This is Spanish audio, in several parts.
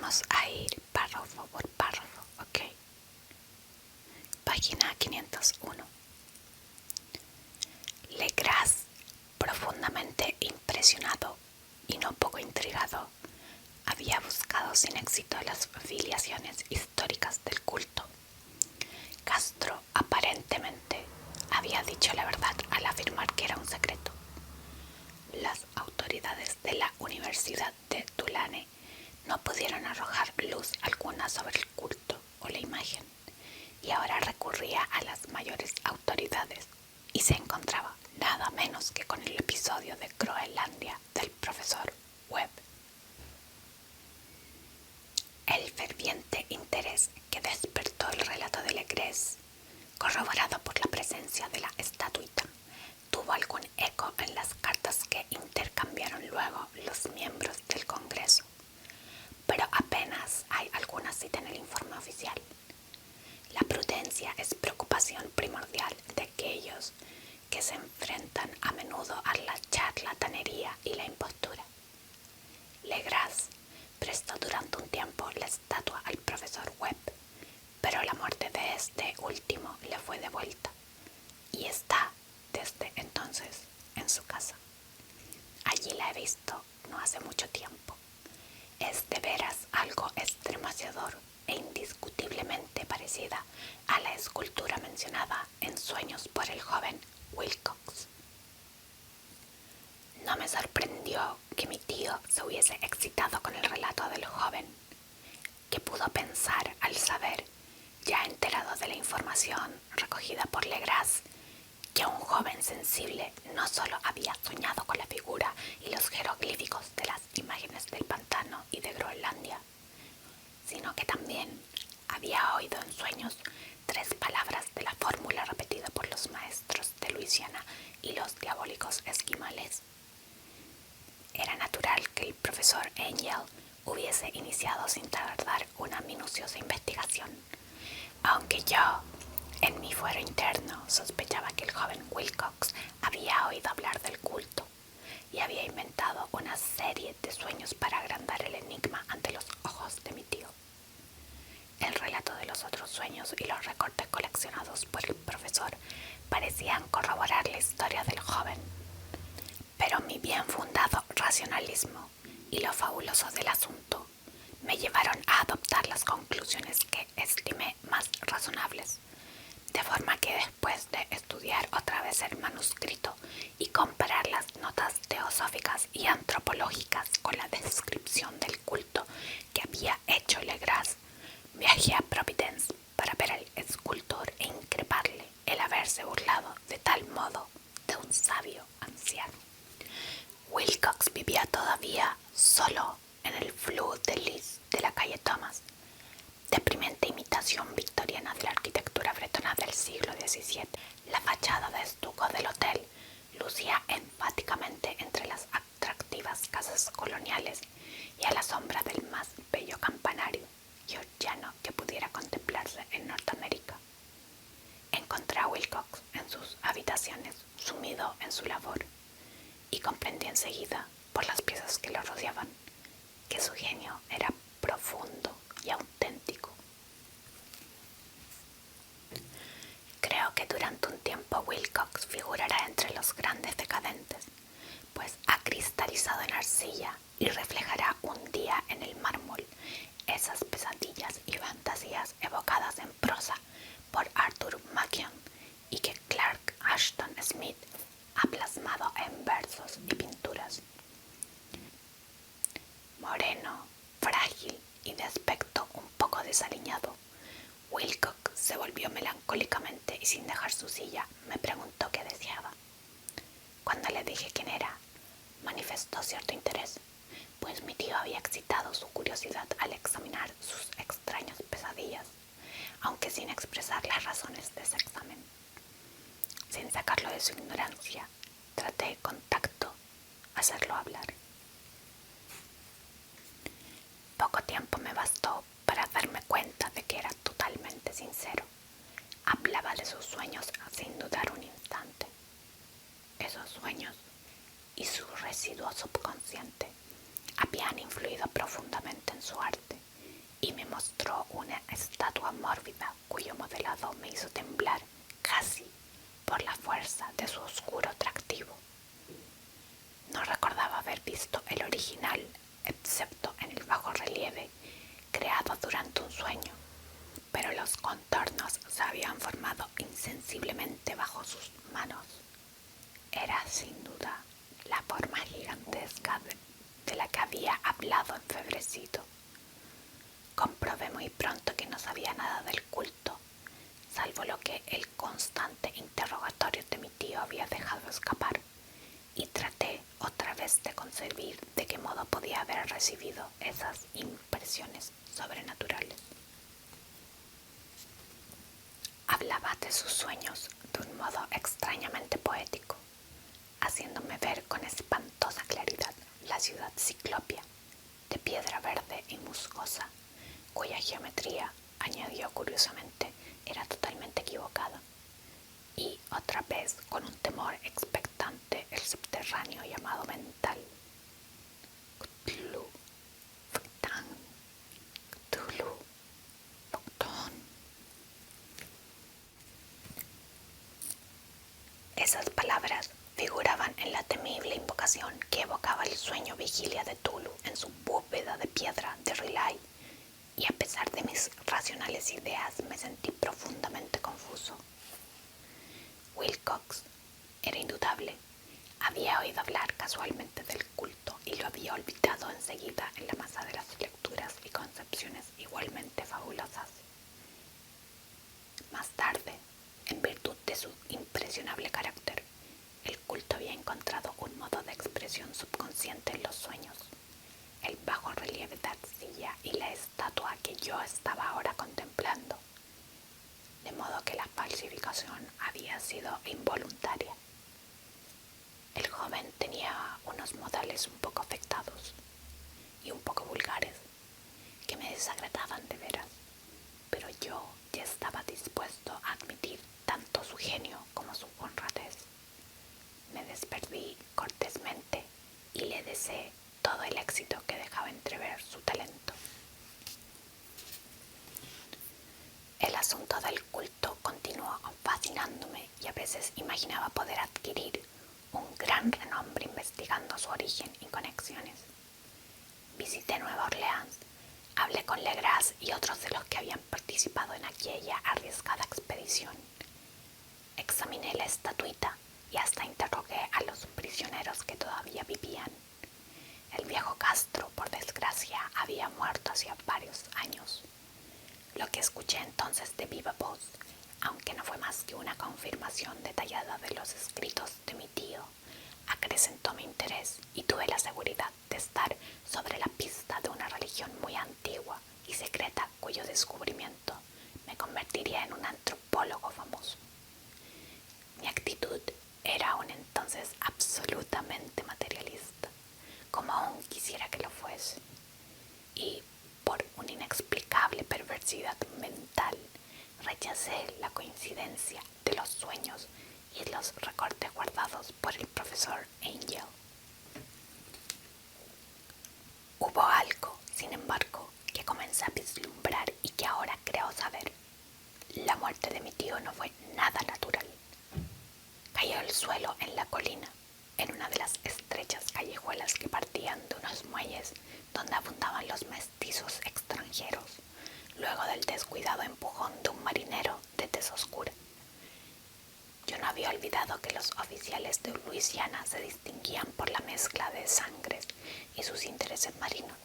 Vamos a ir párrafo por párrafo, ¿ok? Página 501. Legras, profundamente impresionado y no poco intrigado, había buscado sin éxito las filiaciones históricas del culto. Castro aparentemente había dicho la verdad al afirmar que era un secreto. Las autoridades de la Universidad de Tulane no pudieron arrojar luz alguna sobre el culto o la imagen, y ahora recurría a las mayores autoridades, y se encontraba nada menos que con el episodio de Groenlandia del profesor Webb. El ferviente interés que despertó el relato de Legras, corroborado por la presencia de la estatuita, tuvo algún eco en las cartas que intercambiaron luego los miembros del Congreso, pero apenas hay alguna cita en el informe oficial. La prudencia es preocupación primordial de aquellos que se enfrentan a menudo a la charlatanería y la impostura. Legras prestó durante un tiempo la estatua al profesor Webb, pero la muerte de este último le fue devuelta y está desde entonces en su casa. Allí la he visto no hace mucho tiempo. Es de veras algo estremecedor e indiscutiblemente parecida a la escultura mencionada en Sueños por el joven Wilcox. No me sorprendió que mi tío se hubiese excitado con el relato del joven. ¿Qué pudo pensar al saber, ya enterado de la información recogida por Legras, que un joven sensible no solo había soñado con la figura y los jeroglíficos de las imágenes del pantano y de Groenlandia, sino que también había oído en sueños 3 palabras de la fórmula repetida por los maestros de Luisiana y los diabólicos esquimales? Era natural que el profesor Angel hubiese iniciado sin tardar una minuciosa investigación, aunque yo, en mi fuero interno, sospechaba que el joven Wilcox había oído hablar del culto y había inventado una serie de sueños para agrandar el enigma ante los ojos de mi tío. El relato de los otros sueños y los recortes coleccionados por el profesor parecían corroborar la historia del joven, pero mi bien fundado racionalismo y lo fabuloso del asunto me llevaron a adoptar las conclusiones que estimé más razonables, de forma que después de estudiar otra vez el manuscrito y comparar las notas teosóficas y antropológicas con la descripción del culto que había hecho Legras, viajé a Providence para ver al escultor e increparle el haberse burlado de tal modo de un sabio anciano. Wilcox vivía todavía solo en el Fleur de Lis de la calle Thomas, deprimente imitación victoriana de la arquitectura bretona del siglo XVII. La fachada de estuco del hotel lucía enfáticamente entre las atractivas casas coloniales y a la sombra del más bello campanario georgiano que pudiera contemplarse en Norteamérica. Encontré a Wilcox en sus habitaciones, sumido en su labor, y comprendí enseguida, por las piezas que lo rodeaban, que su genio era profundo y auténtico. Creo que durante un tiempo Wilcox figurará entre los grandes decadentes, pues ha cristalizado en arcilla y reflejará un día en el mármol esas pesadillas y fantasías evocadas en prosa por Arthur Machen y que Clark Ashton Smith ha plasmado en versos y pinturas. Moreno, frágil y de aspecto un poco desaliñado, Wilcox se volvió melancólicamente y sin dejar su silla me preguntó qué deseaba. Cuando le dije quién era, manifestó cierto interés, pues mi tío había excitado su curiosidad al examinar sus extrañas pesadillas, aunque sin expresar las razones de ese examen. Sin sacarlo de su ignorancia, traté con tacto hacerlo hablar. Poco tiempo me bastó para darme cuenta de que era totalmente sincero. Hablaba de sus sueños sin dudar un instante. Esos sueños y su residuo subconsciente habían influido profundamente en su arte durante un sueño, pero los contornos se habían formado insensiblemente bajo sus manos. Era sin duda la forma gigantesca de la que había hablado enfebrecito. Comprobé muy pronto que no sabía nada del culto, salvo lo que el constante interrogatorio de mi tío había dejado escapar, y traté otra vez de concebir de qué modo podía haber recibido esas impresiones sobrenaturales. Hablaba de sus sueños de un modo extrañamente poético, haciéndome ver con espantosa claridad la ciudad ciclopia, de piedra verde y musgosa, cuya geometría, añadió curiosamente, era totalmente equivocada, y otra vez con un temor expectante el subterráneo llamado mental. Cthulhu, Cthulhu, Cthulhu, Cthulhu. Esas palabras figuraban en la temible invocación que evocaba el sueño vigilia de Tulu en su bóveda de piedra de Riley, y a pesar de mis racionales ideas me sentí profundamente confuso. Wilcox, era indudable, había oído hablar casualmente del culto y lo había olvidado enseguida en la masa de las lecturas y concepciones igualmente fabulosas. Más tarde, en virtud de su impresionable carácter, el culto había encontrado un modo de expresión subconsciente en los sueños. El bajo relieve de arcilla y la estatua que yo estaba ahora contemplando, de modo que la falsificación había sido involuntaria. El joven tenía unos modales un poco afectados y un poco vulgares, que me desagradaban de veras, pero yo ya estaba dispuesto a admitir tanto su genio como su honradez. Me despedí cortésmente y le deseé todo el éxito que dejaba entrever su talento. El asunto del culto continuó fascinándome y a veces imaginaba poder adquirir un gran renombre investigando su origen y conexiones. Visité Nueva Orleans, hablé con Legras y otros de los que habían participado en aquella arriesgada expedición. Examiné la estatuita y hasta interrogué a los prisioneros que todavía vivían. El viejo Castro, por desgracia, había muerto hacía varios años. Lo que escuché entonces de viva voz, aunque no fue más que una confirmación detallada de los escritos de mi tío, acrecentó mi interés y tuve la seguridad de estar sobre la pista de una religión muy antigua y secreta cuyo descubrimiento me convertiría en un antropólogo famoso. Mi actitud era aún entonces absolutamente materialista, como aún quisiera que lo fuese, y por una inexplicable perversidad mental rechacé la coincidencia de los sueños y los recortes guardados por el profesor Angel. Hubo algo, sin embargo, que comencé a vislumbrar y que ahora creo saber. La muerte de mi tío no fue nada natural. Cayó al suelo en la colina, en una de las estrechas callejuelas que partían de unos muelles donde abundaban los mestizos extranjeros, luego del descuidado empujón de un marinero de tez oscura. Yo no había olvidado que los oficiales de Luisiana se distinguían por la mezcla de sangres y sus intereses marinos,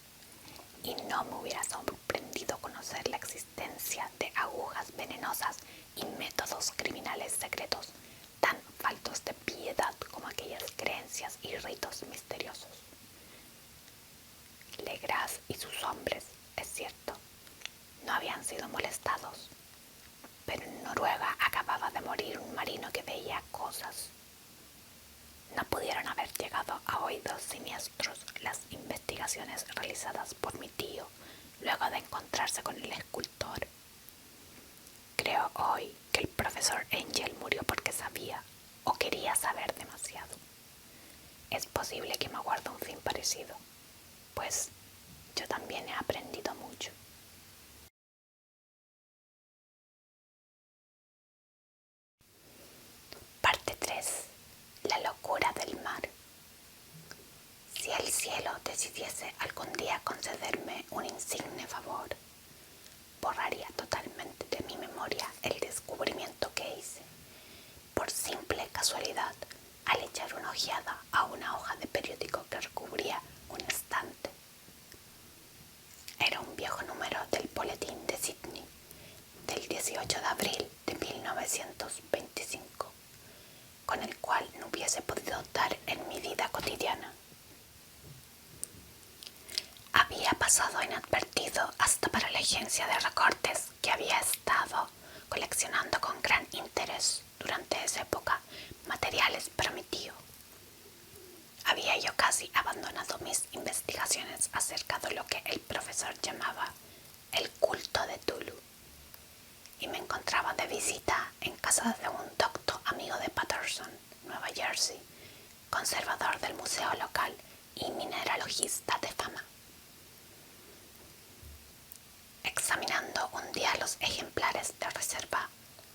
y no me hubiera sorprendido conocer la existencia de agujas venenosas y métodos criminales secretos tan faltos de piedad como aquellas creencias y ritos misteriosos. Legras y sus hombres, es cierto, no habían sido molestados, pero en Noruega acababa de morir un marino que veía cosas. No pudieron haber llegado a oídos siniestros las investigaciones realizadas por mi tío luego de encontrarse con el escultor. Creo hoy que el profesor Angel murió porque sabía o quería saber demasiado. Es posible que me aguarde un fin parecido, pues yo también he aprendido mucho. Parte 3. La locura del mar. Si el cielo decidiese algún día concederme un insigne favor, Boletín de Sydney del 18 de abril de 1925, con el cual no hubiese podido dar en mi vida cotidiana. Había pasado inadvertido hasta para la agencia de recortes que había estado coleccionando con gran interés durante esa época materiales para mi tío. Había yo casi abandonado mis investigaciones acerca de lo que el profesor llamaba el culto de Tulu, y me encontraba de visita en casa de un docto amigo de Patterson, Nueva Jersey, conservador del museo local y mineralogista de fama. Examinando un día los ejemplares de reserva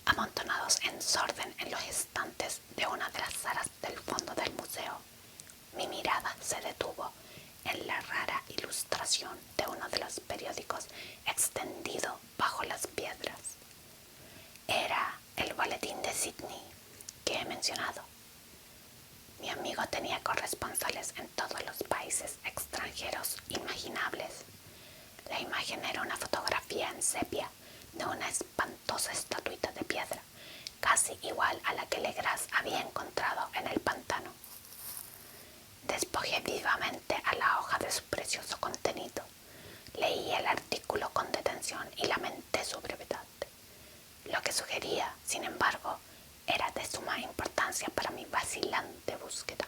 amontonados en desorden en los estantes de una de las salas del fondo del museo, mi mirada se detuvo en la rara ilustración de uno de los periódicos extendido bajo las piedras. Era el Boletín de Sydney que he mencionado. Mi amigo tenía corresponsales en todos los países extranjeros imaginables. La imagen era una fotografía en sepia de una espantosa estatuita de piedra, casi igual a la que Legras había encontrado en el pantano. Despojé vivamente a la hoja de su precioso contenido. Leí el artículo con detención y lamenté su brevedad. Lo que sugería, sin embargo, era de suma importancia para mi vacilante búsqueda.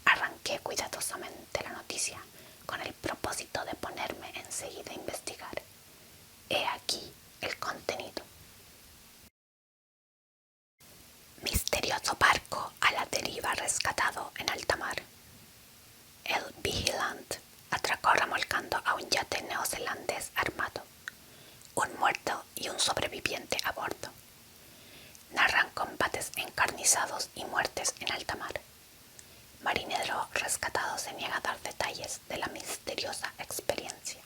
Arranqué cuidadosamente la noticia con el propósito de ponerme enseguida a investigar. He aquí el contenido. Misterioso barco a la deriva rescatado en alta mar. El Vigilant atracó remolcando a un yate neozelandés armado. Un muerto y un sobreviviente a bordo. Narran combates encarnizados y muertes en alta mar. Marinero rescatado se niega a dar detalles de la misteriosa experiencia.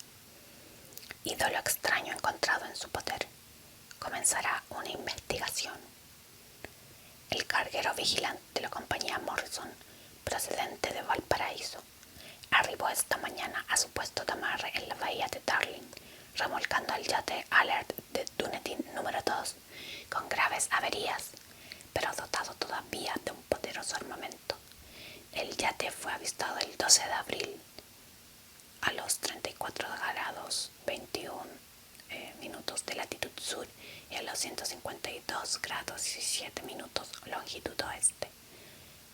Ídolo extraño encontrado en su poder. Comenzará una investigación. El carguero vigilante de la compañía Morrison, procedente de Valparaíso, arribó esta mañana a su puesto de amarre en la bahía de Darling, remolcando el yate Alert de Dunedin número 2, con graves averías, pero dotado todavía de un poderoso armamento. El yate fue avistado el 12 de abril a los 34 grados 21 minutos de latitud sur y a los 152 grados 17 minutos longitud oeste,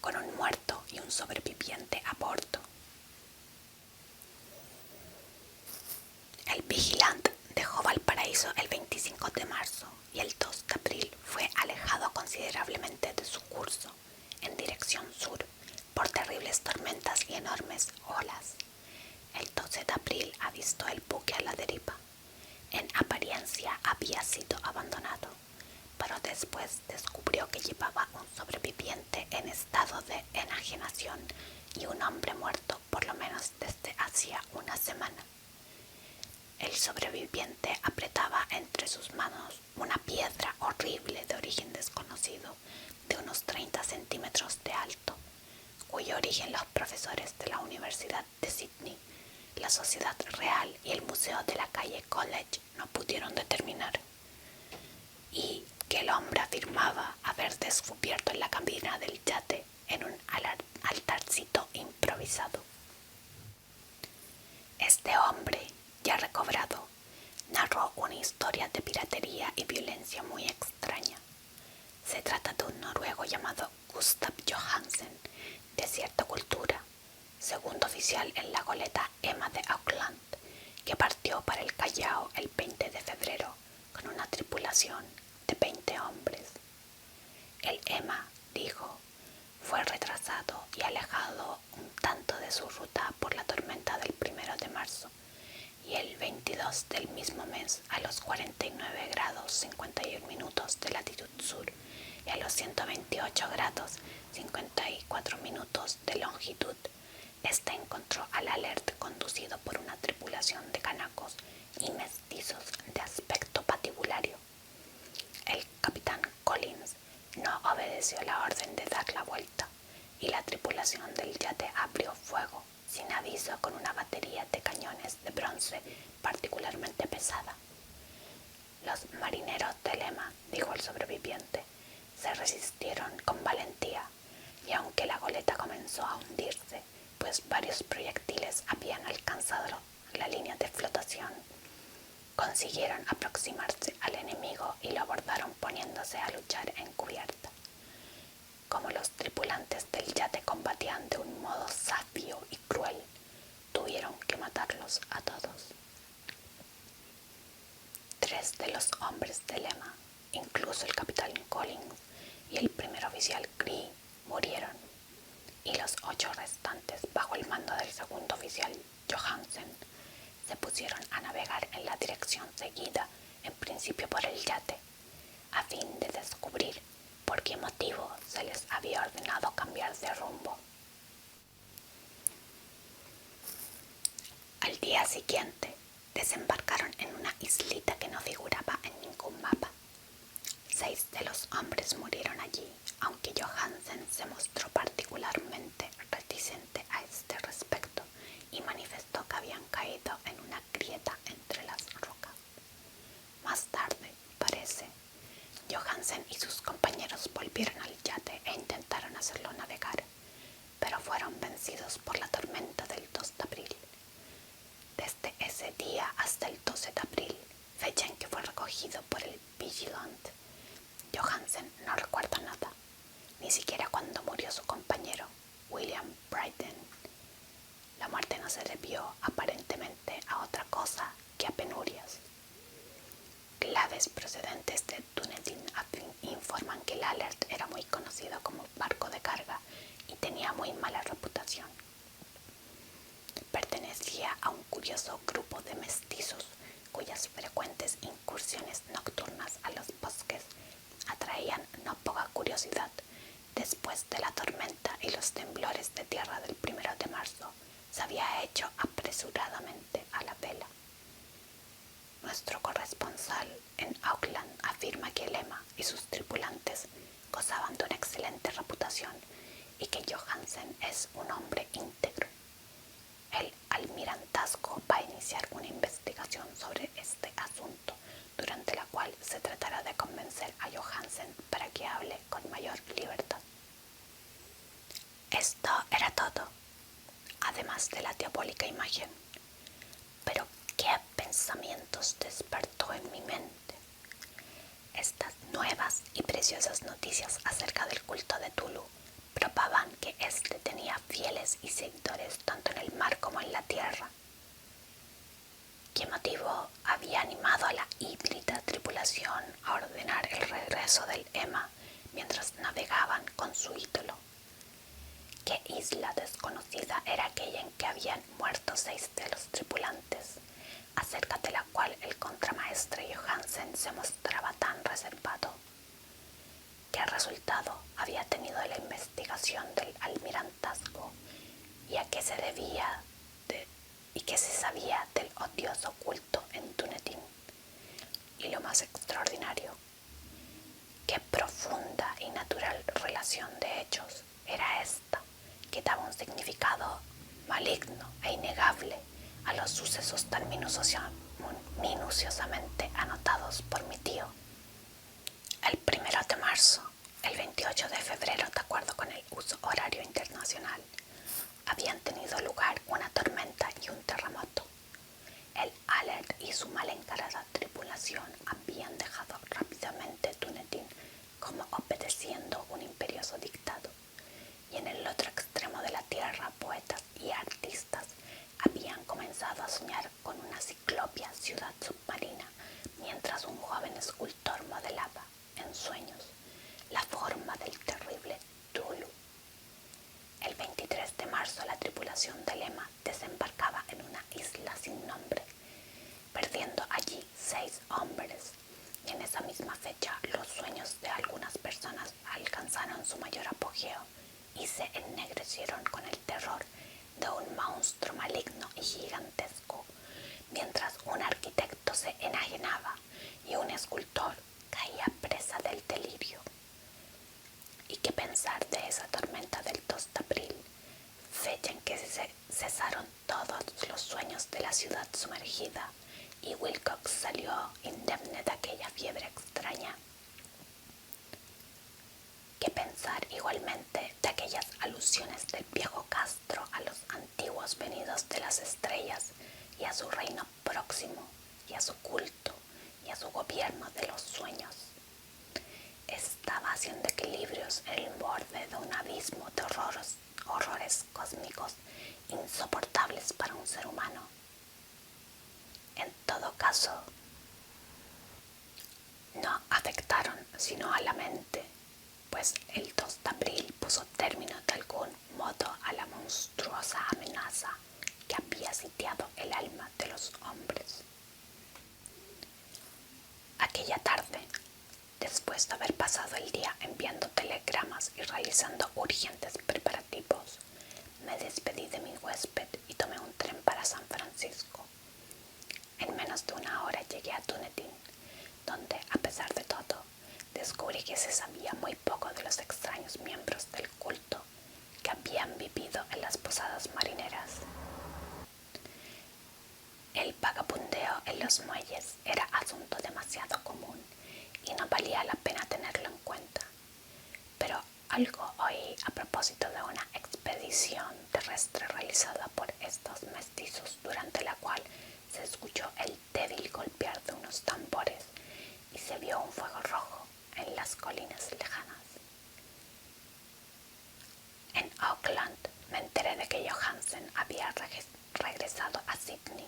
con un muerto y un sobreviviente a bordo. El Vigilant dejó Valparaíso el 25 de marzo y el 2 de abril fue alejado considerablemente de su curso en dirección sur por terribles tormentas y enormes olas. El 12 de abril avistó el buque a la deriva. En apariencia había sido abandonado, pero después descubrió que llevaba un sobreviviente en estado de enajenación y un hombre muerto por lo menos desde hacía una semana. El sobreviviente apretaba entre sus manos una piedra horrible de origen desconocido, de unos 30 centímetros de alto, cuyo origen los profesores de la Universidad de Sydney, la Sociedad Real y el Museo de la calle College no pudieron determinar, y que el hombre afirmaba haber descubierto en la cabina del yate en un altarcito improvisado. Este hombre, ya recobrado, narró una historia de piratería y violencia muy extraña. Se trata de un noruego llamado Gustav Johansen, de cierta cultura, segundo oficial en la goleta Emma de Auckland, que partió para el Callao el 20 de febrero con una tripulación de 20 hombres. El Emma, dijo, fue retrasado y alejado un tanto de su ruta por la tormenta del 1 de marzo, y el 22 del mismo mes, a los 49 grados 51 minutos de latitud sur y a los 128 grados 54 minutos de longitud, este encontró al Alert conducido por una tripulación de canacos y mestizos de aspecto patibulario. El capitán Collins no obedeció la orden de dar la vuelta y la tripulación del yate abrió fuego sin aviso con una batería de cañones de bronce particularmente pesada. Los marineros de Lema, dijo el sobreviviente, se resistieron con valentía, y aunque la goleta comenzó a hundirse, pues varios proyectiles habían alcanzado la línea de flotación, consiguieron aproximarse al enemigo y lo abordaron poniéndose a luchar en cubierta. Como los tripulantes del yate combatían de un modo sabio y cruel, tuvieron que matarlos a todos. 3 de los hombres de Lema, incluso el capitán Collins y el primer oficial Gree, murieron, y los 8 restantes, bajo el mando del segundo oficial Johansen, se pusieron a navegar en la dirección seguida, en principio por el yate, a fin de descubrir por qué motivo se les había ordenado cambiar de rumbo. Al día siguiente, desembarcaron en una islita que no figuraba en ningún mapa. 6 de los hombres murieron allí, aunque Johansen se mostró particularmente reticente a este respecto y manifestó que habían caído en una grieta entre las rocas. Más tarde, parece, Johansen y sus compañeros volvieron al yate e intentaron hacerlo navegar, pero fueron vencidos por la tormenta del 2 de abril. Desde ese día hasta el 12 de abril, fecha en que fue recogido por el Vigilant, Johansen no recuerda nada, ni siquiera cuando murió su compañero, William Brighton. La muerte no se debió aparentemente a otra cosa que a penurias. Claves procedentes de Dunedin informan que el Alert era muy conocido como barco de carga y tenía muy mala reputación. Pertenecía a un curioso grupo de mestizos cuyas frecuentes incursiones nocturnas a los bosques atraían no poca curiosidad. Después de la tormenta y los temblores de tierra del 1 de marzo, se había hecho apresuradamente a la vela. Nuestro corresponsal en Auckland afirma que Lema y sus tripulantes gozaban de una excelente reputación y que Johansen es un hombre íntegro. El almirantazgo va a iniciar una investigación sobre este asunto, durante la cual se tratará de convencer a Johansen para que hable con mayor libertad. Esto era todo, además de la diabólica imagen. Pero ¿qué pensamientos despertó en mi mente? Estas nuevas y preciosas noticias acerca del culto de Tulu probaban que éste tenía fieles y seguidores tanto en el mar como en la tierra. ¿Qué motivo había animado a la híbrida tripulación a ordenar el regreso del Emma mientras navegaban con su ídolo? ¿Qué isla desconocida era aquella en que habían muerto 6 de los tripulantes, acerca de la cual el contramaestre Johansen se mostraba tan reservado? ¿Qué resultado había tenido la investigación del almirantazgo y a qué se debía y qué se sabía del odioso culto en Dunedin? Y lo más extraordinario, qué profunda y natural relación de hechos era esta, que daba un significado maligno e innegable a los sucesos tan minuciosamente anotados por mi tío. El 1 de marzo, el 28 de febrero, de acuerdo con el uso horario internacional, habían tenido lugar una tormenta y un terremoto. El Alert y su mal encarada tripulación habían dejado rápidamente Dunedin como obedeciendo un imperioso dictado, y en el otro extremo de la tierra poetas y artistas habían comenzado a soñar con una ciclopia ciudad submarina, mientras un joven escultor modelaba en sueños la forma del terrible Tulu. El 23 de marzo la tripulación de Lema desembarcaba en una isla sin nombre, perdiendo allí 6 hombres, y en esa misma fecha los sueños de algunas personas alcanzaron su mayor apogeo y se ennegrecieron con el terror de un monstruo maligno y gigantesco, mientras un arquitecto se enajenaba y un escultor caía presa del delirio. ¿Y qué pensar de esa tormenta del 2 de abril, fecha en que se cesaron todos los sueños de la ciudad sumergida y Wilcox salió indemne de aquella fiebre extraña. Que pensar igualmente de aquellas alusiones del viejo Castro a los antiguos venidos de las estrellas y a su reino próximo y a su culto y a su gobierno de los sueños. Estaba haciendo equilibrios en el borde de un abismo de horrores cósmicos insoportables para un ser humano. En todo caso, no afectaron sino a la mente, pues el 2 de abril puso término de algún modo a la monstruosa amenaza que había sitiado el alma de los hombres. Aquella tarde, después de haber pasado el día enviando telegramas y realizando urgentes preparativos, me despedí de mi huésped y tomé un tren para San Francisco. En menos de una hora llegué a Dunedin, donde, a pesar de todo, descubrí que se sabía muy poco de los extraños miembros del culto que habían vivido en las posadas marineras. El vagabundeo en los muelles era asunto demasiado común y no valía la pena tenerlo en cuenta. Pero algo oí a propósito de una expedición terrestre realizada por estos mestizos, durante la cual se escuchó el débil golpear de unos tambores y se vio un fuego rojo en las colinas lejanas. En Auckland me enteré de que Johansen había regresado a Sydney,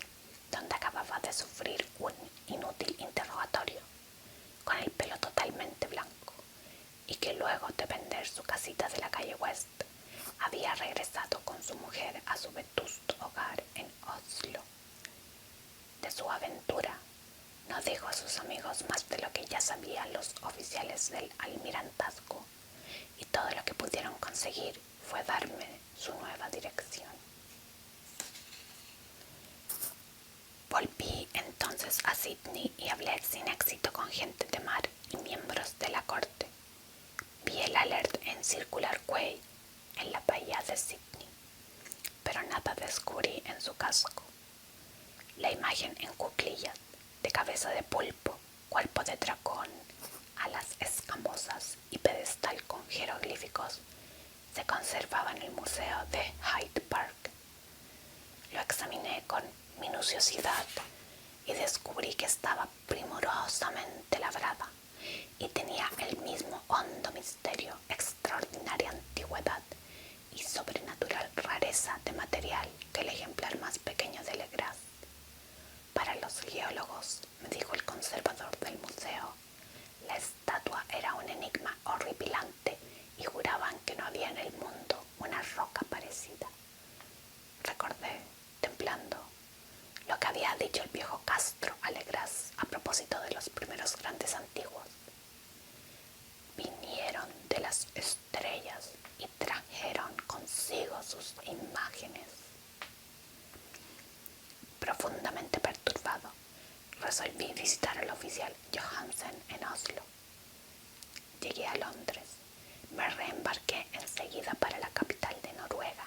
donde acababa de sufrir un inútil interrogatorio, con el pelo totalmente blanco, y que luego de vender su casita de la calle West, había regresado con su mujer a su vetusto hogar en Oslo. De su aventura no dijo a sus amigos más de lo que ya sabían los oficiales del almirantazgo, y todo lo que pudieron conseguir fue darme su nueva dirección. Volví entonces a Sydney y hablé sin éxito con gente de mar y miembros de la corte. Vi el Alert en Circular Quay en la bahía de Sydney, pero nada descubrí en su casco. La imagen en cuclillas, de cabeza de pulpo, cuerpo de dragón, alas escamosas y pedestal con jeroglíficos se conservaba en el museo de Hyde Park. Lo examiné con minuciosidad y descubrí que estaba primorosamente labrada y tenía el mismo hondo misterio, extraordinaria antigüedad y sobrenatural rareza de material que el ejemplar más pequeño de Legras. Para los geólogos, me dijo el conservador del museo, la estatua era un enigma horripilante y juraban que no había en el mundo una roca parecida. Recordé, temblando, lo que había dicho el viejo Castro a Legras a propósito de los primeros grandes antiguos. Vinieron de las estrellas y trajeron consigo sus imágenes. Profundamente perturbado, resolví visitar al oficial Johansen en Oslo. Llegué a Londres, me reembarqué enseguida para la capital de Noruega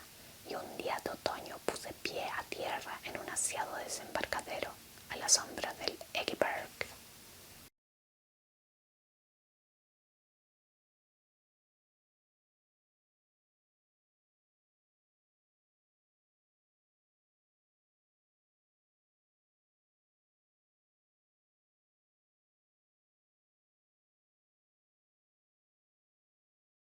y un día de otoño puse pie a tierra en un aseado desembarcadero a la sombra del Egeberg.